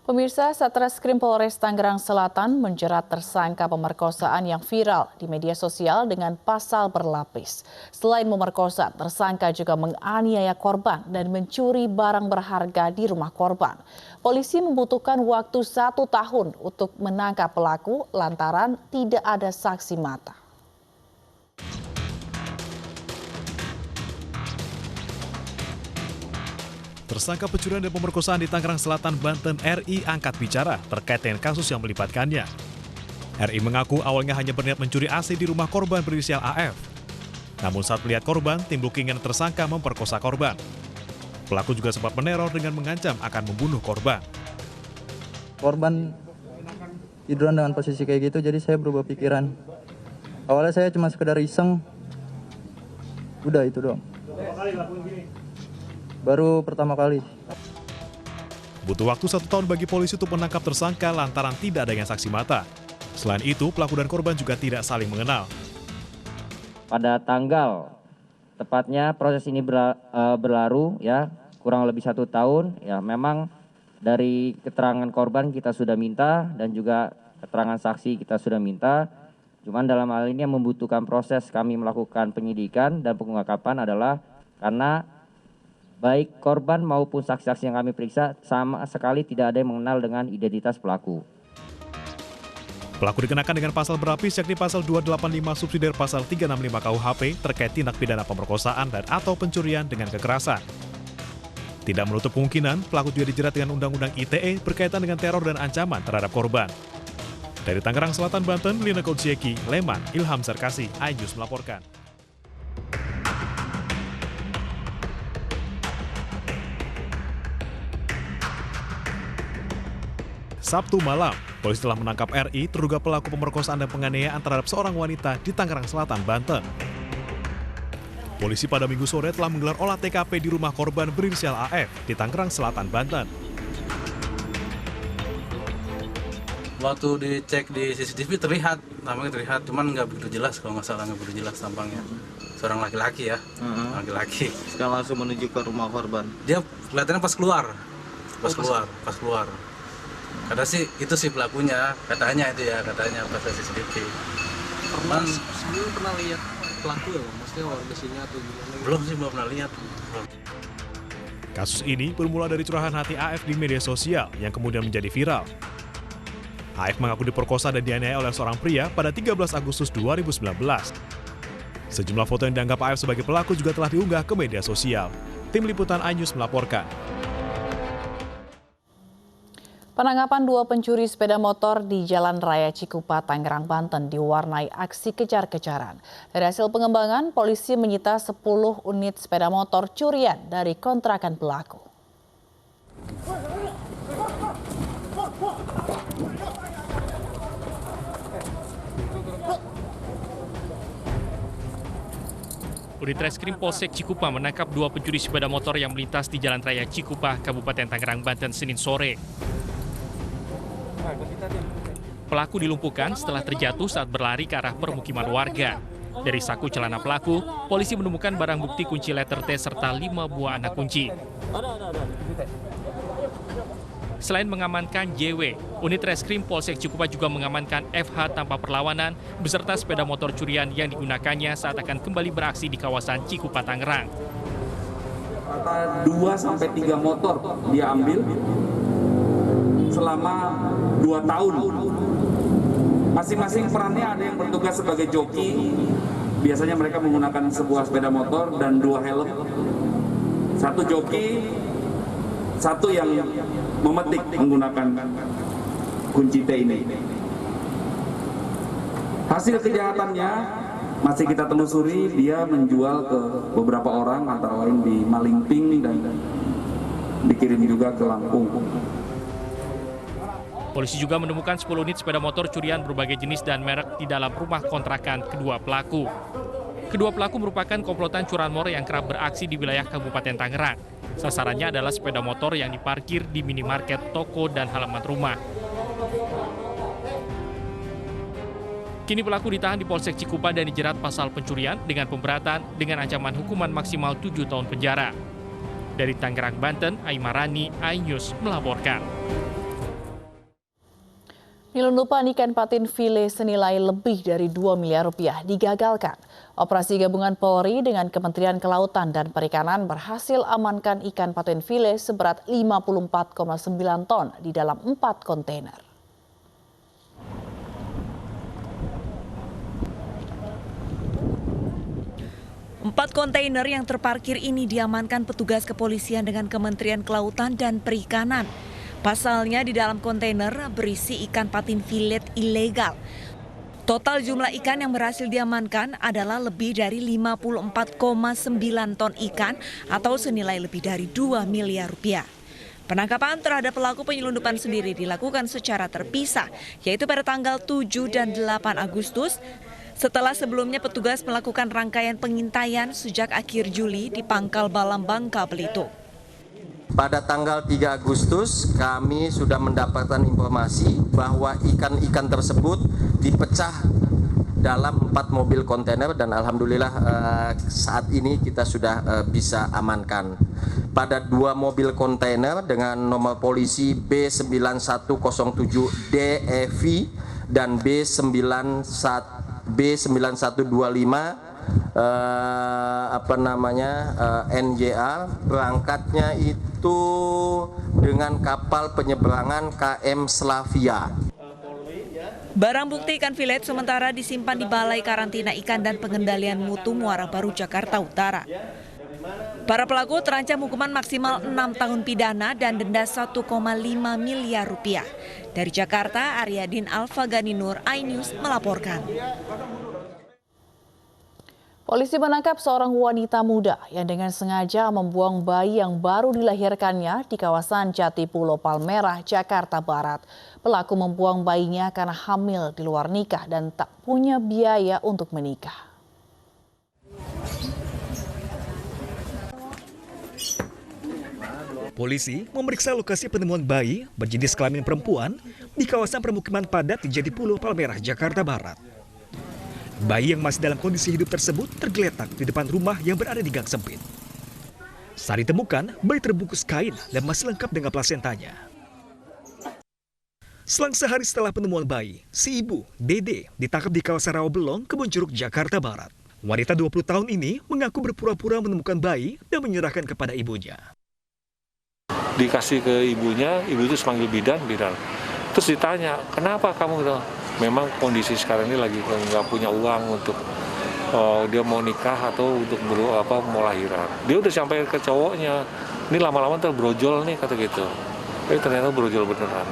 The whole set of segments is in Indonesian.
Pemirsa, Satreskrim Polres Tangerang Selatan menjerat tersangka pemerkosaan yang viral di media sosial dengan pasal berlapis. Selain memerkosa, tersangka juga menganiaya korban dan mencuri barang berharga di rumah korban. Polisi membutuhkan waktu 1 tahun untuk menangkap pelaku lantaran tidak ada saksi mata. Tersangka pencurian dan pemerkosaan di Tangerang Selatan, Banten, RI angkat bicara terkait dengan kasus yang melibatkannya. RI mengaku awalnya hanya berniat mencuri AC di rumah korban berinisial AF. Namun saat melihat korban, timbul keinginan tersangka memperkosa korban. Pelaku juga sempat meneror dengan mengancam akan membunuh korban. Korban tiduran dengan posisi kayak gitu, jadi saya berubah pikiran. Awalnya saya cuma sekedar iseng, udah itu doang. Baru pertama kali. Butuh waktu 1 tahun bagi polisi untuk menangkap tersangka lantaran tidak adanya saksi mata. Selain itu, pelaku dan korban juga tidak saling mengenal. Pada tanggal, tepatnya proses ini berlalu ya kurang lebih 1 tahun. Ya memang dari keterangan korban kita sudah minta dan juga keterangan saksi kita sudah minta. Cuman dalam hal ini yang membutuhkan proses kami melakukan penyidikan dan pengungkapan adalah karena baik korban maupun saksi-saksi yang kami periksa sama sekali tidak ada yang mengenal dengan identitas pelaku. Pelaku dikenakan dengan pasal berlapis yakni pasal 285 subsidiar pasal 365 KUHP terkait tindak pidana pemerkosaan dan atau pencurian dengan kekerasan. Tidak menutup kemungkinan pelaku juga dijerat dengan Undang-Undang ITE berkaitan dengan teror dan ancaman terhadap korban. Dari Tangerang Selatan, Banten, Lina Koutsieki, Leman, Ilham Sarkasi, iNews melaporkan. Sabtu malam, polisi telah menangkap RI terduga pelaku pemerkosaan dan penganiayaan terhadap seorang wanita di Tangerang Selatan, Banten. Polisi pada Minggu sore telah menggelar olah TKP di rumah korban berinisial AF di Tangerang Selatan, Banten. Waktu dicek di CCTV terlihat, namanya terlihat, cuman nggak begitu jelas kalau nggak salah, nggak begitu jelas tampangnya. Seorang laki-laki ya, laki-laki. Sekarang langsung menuju ke rumah korban. Dia kelihatannya pas keluar. Kata sih itu sih pelakunya, katanya itu ya, katanya pas CCTV. Sebelum pernah lihat pelaku ya, maksudnya warga sini atau gimana? Belum sih, belum pernah lihat. Kasus ini bermula dari curahan hati AF di media sosial yang kemudian menjadi viral. AF mengaku diperkosa dan dianiaya oleh seorang pria pada 13 Agustus 2019. Sejumlah foto yang dianggap AF sebagai pelaku juga telah diunggah ke media sosial. Tim Liputan iNews melaporkan. Penangkapan 2 pencuri sepeda motor di Jalan Raya Cikupa, Tangerang, Banten diwarnai aksi kejar-kejaran. Dari hasil pengembangan, polisi menyita 10 unit sepeda motor curian dari kontrakan pelaku. Unit Reskrim Polsek Cikupa menangkap 2 pencuri sepeda motor yang melintas di Jalan Raya Cikupa, Kabupaten Tangerang, Banten, Senin sore. Pelaku dilumpuhkan setelah terjatuh saat berlari ke arah permukiman warga. Dari saku celana pelaku, polisi menemukan barang bukti kunci letter T serta 5 buah anak kunci. Selain mengamankan JW, unit Reskrim Polsek Cikupa juga mengamankan FH tanpa perlawanan beserta sepeda motor curian yang digunakannya saat akan kembali beraksi di kawasan Cikupa, Tangerang. 2-3 motor dia ambil selama 2 tahun. Masing-masing perannya ada yang bertugas sebagai joki. Biasanya mereka menggunakan sebuah sepeda motor dan 2 helm. 1 joki, 1 yang memetik menggunakan kunci T ini. Hasil kejahatannya masih kita telusuri, dia menjual ke beberapa orang antara lain di Malingping dan dikirim juga ke Lampung. Polisi juga menemukan 10 unit sepeda motor curian berbagai jenis dan merek di dalam rumah kontrakan kedua pelaku. Kedua pelaku merupakan komplotan curanmor yang kerap beraksi di wilayah Kabupaten Tangerang. Sasarannya adalah sepeda motor yang diparkir di minimarket, toko, dan halaman rumah. Kini pelaku ditahan di Polsek Cikupa dan dijerat pasal pencurian dengan pemberatan dengan ancaman hukuman maksimal 7 tahun penjara. Dari Tangerang, Banten, Aimarani, iNews melaporkan. Penyelundupan ikan patin file senilai lebih dari 2 miliar rupiah digagalkan. Operasi gabungan Polri dengan Kementerian Kelautan dan Perikanan berhasil amankan ikan patin file seberat 54,9 ton di dalam 4 kontainer. Empat kontainer yang terparkir ini diamankan petugas kepolisian dengan Kementerian Kelautan dan Perikanan. Pasalnya di dalam kontainer berisi ikan patin filet ilegal. Total jumlah ikan yang berhasil diamankan adalah lebih dari 54,9 ton ikan atau senilai lebih dari 2 miliar rupiah. Penangkapan terhadap pelaku penyelundupan sendiri dilakukan secara terpisah, yaitu pada tanggal 7 dan 8 Agustus, setelah sebelumnya petugas melakukan rangkaian pengintaian sejak akhir Juli di Pangkal Balam, Bangka Belitung. Pada tanggal 3 Agustus kami sudah mendapatkan informasi bahwa ikan-ikan tersebut dipecah dalam 4 mobil kontainer dan alhamdulillah saat ini kita sudah bisa amankan. Pada 2 mobil kontainer dengan nomor polisi B9107DEV dan B9125 NJA berangkatnya itu dengan kapal penyeberangan KM Slavia. Barang bukti ikan filet sementara disimpan di Balai Karantina Ikan dan Pengendalian Mutu Muara Baru, Jakarta Utara. Para pelaku terancam hukuman maksimal 6 tahun pidana dan denda 1,5 miliar rupiah. Dari Jakarta, Aryadin Alfagani Nur, iNews melaporkan. Polisi menangkap seorang wanita muda yang dengan sengaja membuang bayi yang baru dilahirkannya di kawasan Jatipulo, Palmerah, Jakarta Barat. Pelaku membuang bayinya karena hamil di luar nikah dan tak punya biaya untuk menikah. Polisi memeriksa lokasi penemuan bayi berjenis kelamin perempuan di kawasan permukiman padat di Jatipulo, Palmerah, Jakarta Barat. Bayi yang masih dalam kondisi hidup tersebut tergeletak di depan rumah yang berada di gang sempit. Saat ditemukan, bayi terbungkus kain dan masih lengkap dengan plasentanya. Selang sehari setelah penemuan bayi, si ibu, Dede, ditangkap di kawasan Rawabelong, Kebonjeruk, Jakarta Barat. Wanita 20 tahun ini mengaku berpura-pura menemukan bayi dan menyerahkan kepada ibunya. Dikasih ke ibunya, ibu itu semanggil bidan. Terus ditanya, kenapa kamu gitu? Memang kondisi sekarang ini lagi nggak punya uang untuk dia mau nikah atau untuk mau lahiran. Dia udah sampai ke cowoknya, ini lama-lama terbrojol nih kata gitu. Tapi ternyata brojol beneran.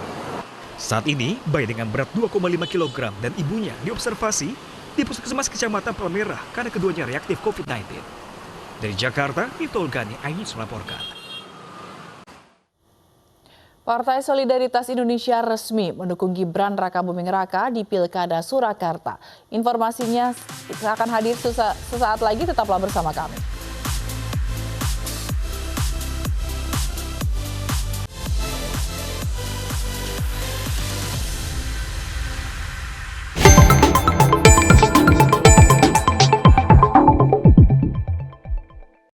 Saat ini, bayi dengan berat 2,5 kg dan ibunya diobservasi di Puskesmas Kecamatan Palmerah karena keduanya reaktif COVID-19. Dari Jakarta, Ibtu Olgani, iNews melaporkan. Partai Solidaritas Indonesia resmi mendukung Gibran Rakabuming Raka di Pilkada Surakarta. Informasinya akan hadir sesaat lagi, tetaplah bersama kami.